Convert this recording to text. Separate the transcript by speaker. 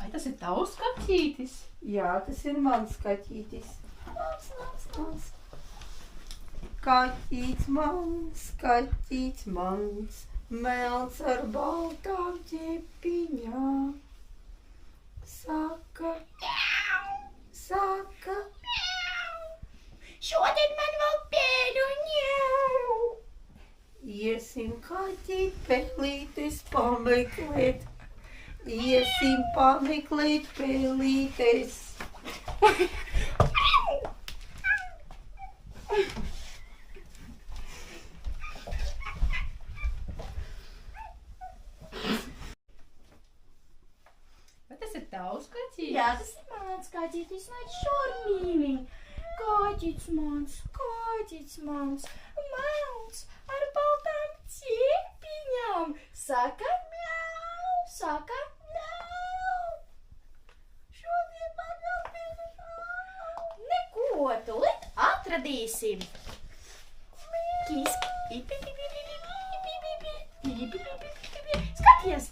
Speaker 1: Vai tas ir tavs kaķītis?
Speaker 2: Jā, tas ir mans kaķītis. Mans. Kaķītis mans, melns ar baltām ķepiņām. Saka.
Speaker 3: Šodien man vēl pēdu ņēu.
Speaker 2: Iesim kaķīt pelītes pameklēt. Iesim pameklēt pelītes.
Speaker 1: Vai tas ir tavs kaķītis?
Speaker 3: Jā, tas ir mans kaķītis, nāc šur, mīmiņ. Kaķītis mans, melns ar baltām ķepiņām. Saka mjau, saka mjau. Šodien man vēl pēdu ņēu. Neko, tūlīt atradīsim. Skaties,